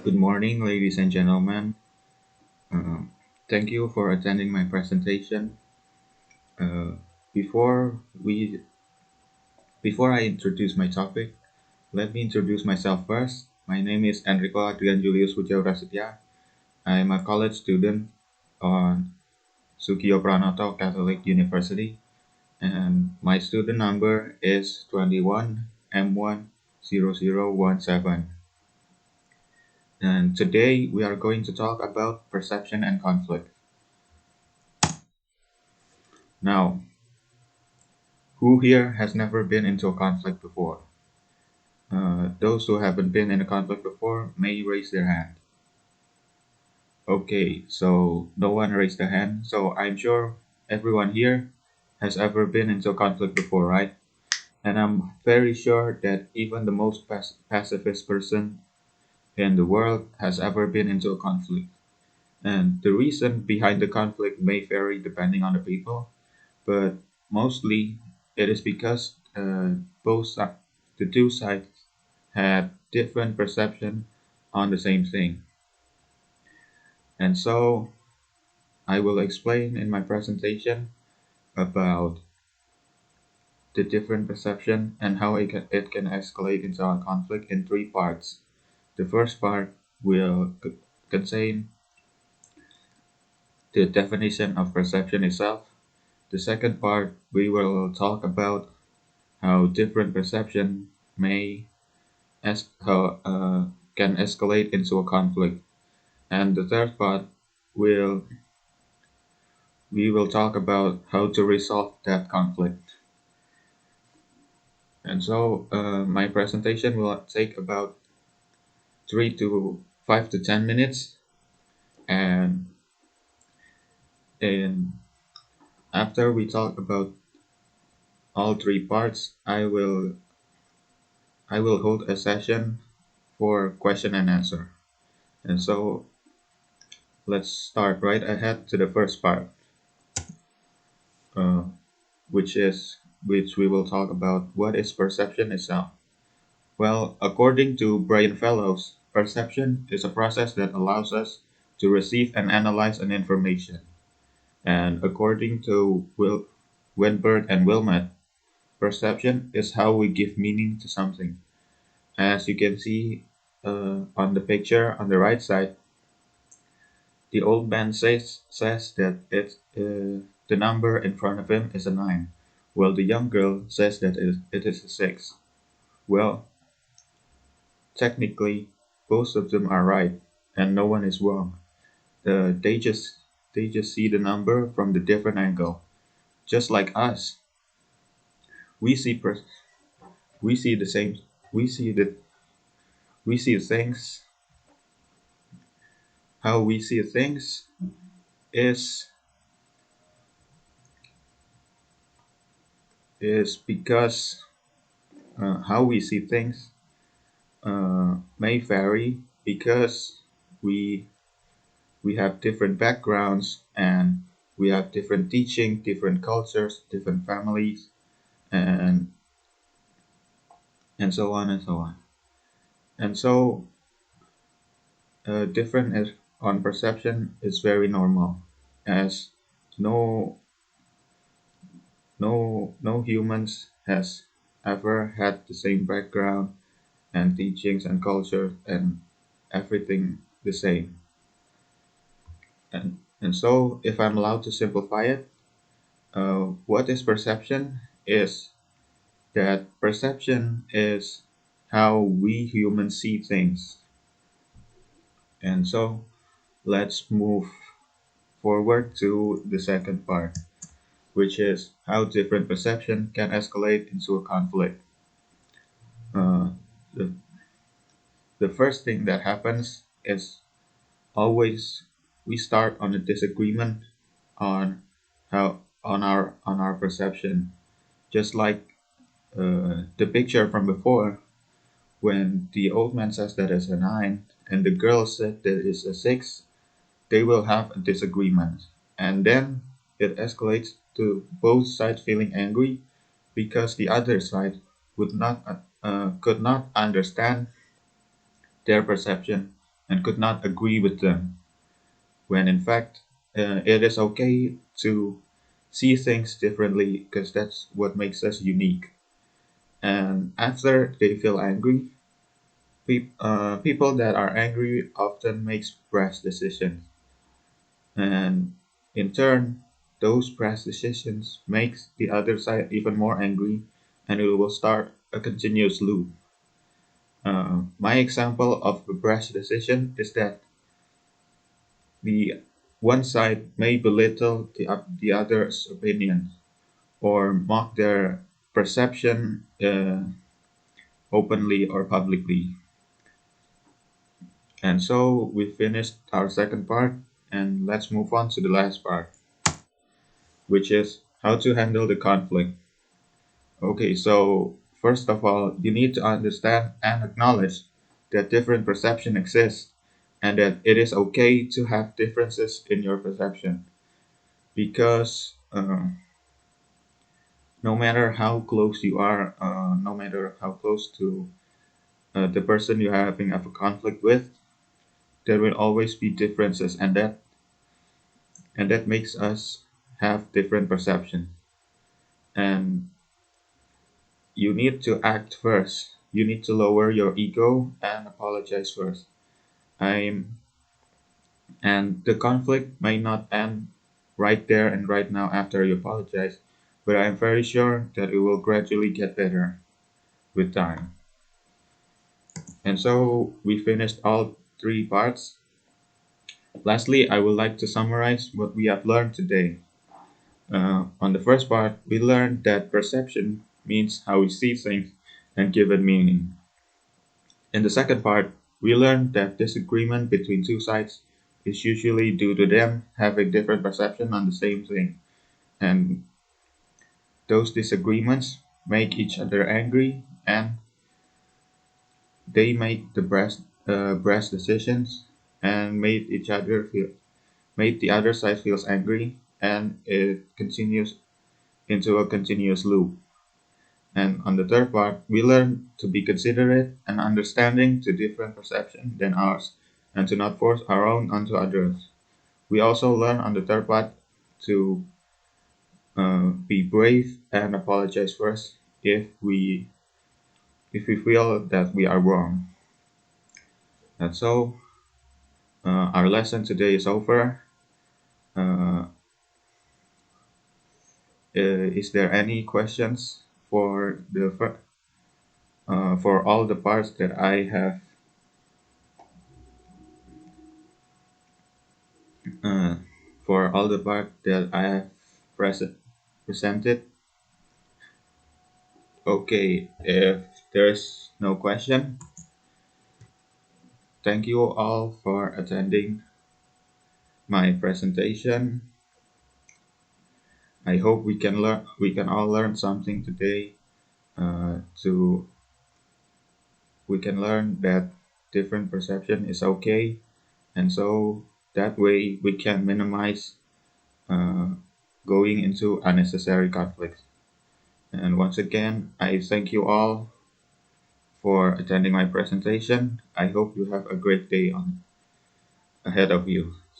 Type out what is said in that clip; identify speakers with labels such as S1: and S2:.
S1: Good morning, ladies and gentlemen. Uh, Thank you for attending my presentation. Uh, before we before I introduce my topic, let me introduce myself first. My name is Enrico Adrian J. I am a college student on Sukiyo Pranoto Catholic University, and my student number is 21M1.0017. And today we are going to talk about perception and conflict. Now, who here has never been into a conflict before? Those who haven't been in a conflict before may raise their hand. Okay, so no one raised their hand. So I'm sure everyone here has ever been into a conflict before, right? And I'm very sure that even the most pacifist person in the world has ever been into a conflict. And the reason behind the conflict may vary depending on the people, but mostly it is because the two sides had different perception on the same thing. And so I will explain in my presentation about the different perception and how it can escalate into a conflict in three parts. The first part will contain the definition of perception itself. The second part, we will talk about how different perception may how can escalate into a conflict. And the third part will we will talk about how to resolve that conflict. And so my presentation will take about 3 to 5 to 10 minutes. And and after we talk about all three parts, I will hold a session for question and answer. And so let's start right ahead to the first part, uh, which we will talk about what is perception itself. Well, according to Brian Fellows, perception is a process that allows us to receive and analyze an information. And according to Winberg and Wilmot, perception is how we give meaning to something. As you can see on the picture on the right side, the old man says that the number in front of him is a 9, while the young girl says that it is a 6. Well, technically, both of them are right, and no one is wrong. They just see the number from the different angle. Just like us, we see per- we see the same we see the we see things. How we see things is because how we see things may vary because we we have different backgrounds, and we have different teaching, different cultures, different families, and so on and so on. And so different on perception is very normal, as no no humans has ever had the same background and teachings and culture and everything the same. And so if I'm allowed to simplify it, what is perception is that perception is how we humans see things. And so let's move forward to the second part, which is how different perception can escalate into a conflict. Uh, the, the first thing that happens is always we start on a disagreement on our perception, just like the picture from before, when the old man says that it's a 9 and the girl said that it's a 6. They will have a disagreement, and then it escalates to both sides feeling angry because the other side would not could not understand their perception, and could not agree with them, when in fact it is okay to see things differently because that's what makes us unique. And after they feel angry, people that are angry often makes brash decisions, and in turn, those brash decisions makes the other side even more angry, and it will start a continuous loop. My example of a brash decision is that the one side may belittle the other's opinion or mock their perception openly or publicly. And so we finished our second part, and let's move on to the last part, which is how to handle the conflict. Okay, so first of all, you need to understand and acknowledge that different perception exists and that it is okay to have differences in your perception because no matter how close you are, no matter how close to the person you're having a conflict with, there will always be differences, and that makes us have different perception. And you need to act first. You need to lower your ego and apologize first. I'm and the conflict may not end right there and right now after you apologize, but I'm very sure that it will gradually get better with time. And so we finished all three parts. Lastly, I would like to summarize what we have learned today. On the first part, we learned that perception means how we see things and give it meaning. In the second part, we learned that disagreement between two sides is usually due to them having different perception on the same thing, and those disagreements make each other angry, and they make the brash decisions and made the other side feels angry, and it continues into a continuous loop. And on the third part, we learn to be considerate and understanding to different perception than ours, and to not force our own onto others. We also learn on the third part to be brave and apologize first if we feel that we are wrong. And so our lesson today is over. Uh, is there any questions for all the parts that I have uh, for all the part that I have presented? Okay, if there's no question, thank you all for attending my presentation. I hope we can all learn something today. To We can learn that different perception is okay, and so that way we can minimize uh, going into unnecessary conflicts. And once again, I thank you all for attending my presentation. I hope you have a great day ahead of you.